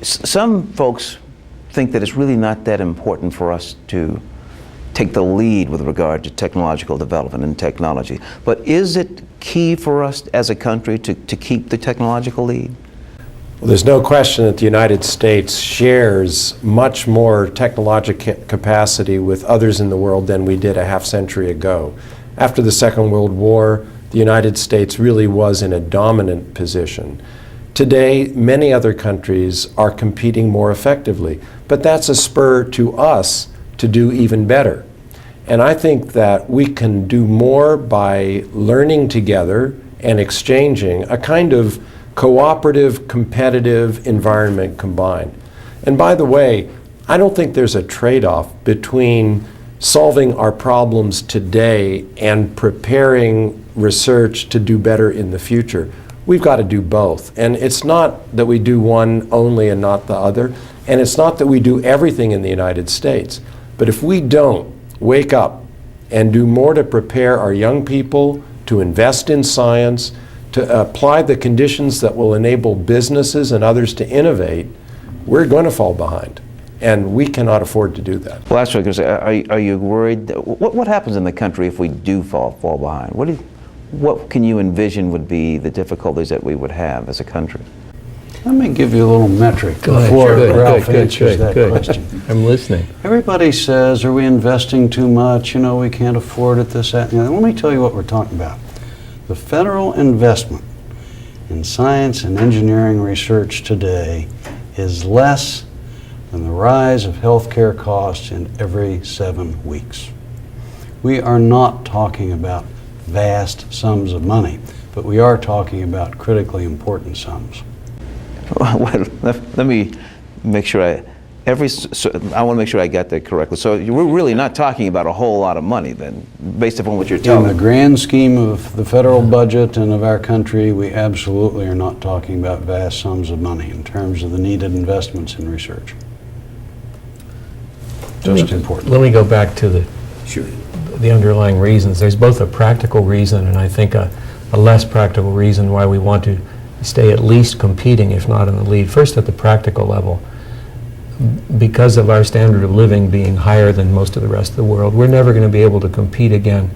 Some folks think that it's really not that important for us to take the lead with regard to technological development and technology. But is it key for us as a country to keep the technological lead? Well, there's no question that the United States shares much more technological capacity with others in the world than we did a half century ago. After the Second World War, the United States really was in a dominant position. Today, many other countries are competing more effectively, but that's a spur to us to do even better. And I think that we can do more by learning together and exchanging, a kind of cooperative, competitive environment combined. And by the way, I don't think there's a trade-off between solving our problems today and preparing research to do better in the future. We've got to do both. And it's not that we do one only and not the other. And it's not that we do everything in the United States. But if we don't wake up and do more to prepare our young people to invest in science, to apply the conditions that will enable businesses and others to innovate, we're going to fall behind. And we cannot afford to do that. Well, that's what I was going to say. Are you worried? What happens in the country if we do fall behind? What can you envision would be the difficulties that we would have as a country? Let me give you a little metric before Ralph answers that question. I'm listening. Everybody says, are we investing too much? You know, we can't afford it, this, that, and the other. Let me tell you what we're talking about. The federal investment in science and engineering research today is less than the rise of healthcare costs in every 7 weeks. We are not talking about vast sums of money, but we are talking about critically important sums. Well, let me make sure I want to make sure I got that correctly. So we're really not talking about a whole lot of money then, based upon what you're telling me. In the grand scheme of the federal budget and of our country, we absolutely are not talking about vast sums of money in terms of the needed investments in research. Just important. Let me go back to the underlying reasons. There's both a practical reason and I think a less practical reason why we want to stay at least competing, if not in the lead. First, at the practical level, because of our standard of living being higher than most of the rest of the world, we're never going to be able to compete again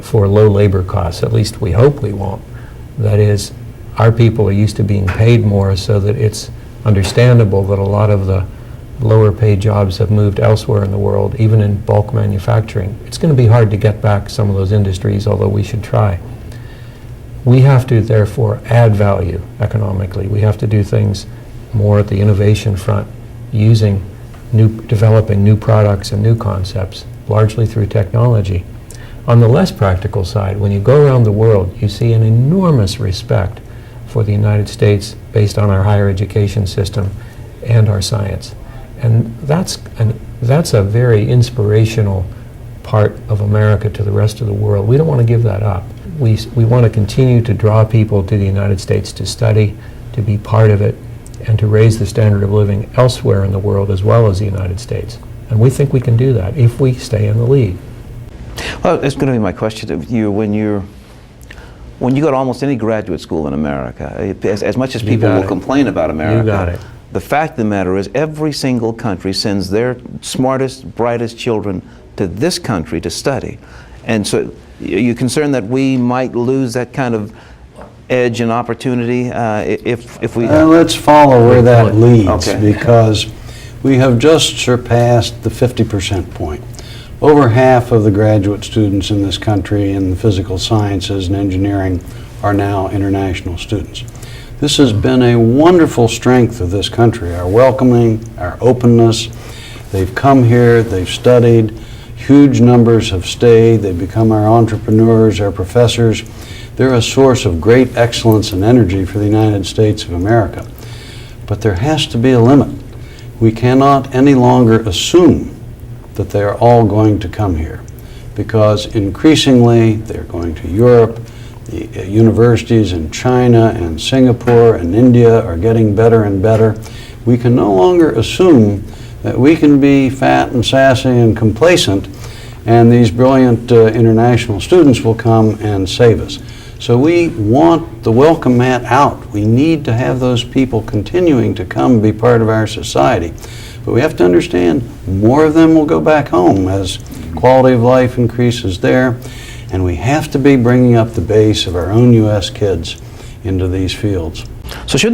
for low labor costs. At least we hope we won't. That is, our people are used to being paid more, so that it's understandable that a lot of the lower paid jobs have moved elsewhere in the world, even in bulk manufacturing. It's going to be hard to get back some of those industries, although we should try. We have to, therefore, add value economically. We have to do things more at the innovation front, developing new products and new concepts, largely through technology. On the less practical side, when you go around the world, you see an enormous respect for the United States based on our higher education system and our science. And that's a very inspirational part of America to the rest of the world. We don't want to give that up. We want to continue to draw people to the United States to study, to be part of it, and to raise the standard of living elsewhere in the world as well as the United States. And we think we can do that if we stay in the lead. Well, that's going to be my question to you. When you go to almost any graduate school in America, as much as people will complain about America, you got it. The fact of the matter is every single country sends their smartest, brightest children to this country to study. And so are you concerned that we might lose that kind of edge and opportunity if we... Let's follow where that leads, okay. Because we have just surpassed the 50% point. Over half of the graduate students in this country in the physical sciences and engineering are now international students. This has been a wonderful strength of this country, our welcoming, our openness. They've come here, they've studied, huge numbers have stayed, they've become our entrepreneurs, our professors. They're a source of great excellence and energy for the United States of America. But there has to be a limit. We cannot any longer assume that they are all going to come here, because increasingly they're going to Europe. The universities in China and Singapore and India are getting better and better. We can no longer assume that we can be fat and sassy and complacent and these brilliant international students will come and save us. So we want the welcome mat out. We need to have those people continuing to come be part of our society. But we have to understand more of them will go back home as quality of life increases there. And we have to be bringing up the base of our own U.S. kids into these fields. So shouldn't that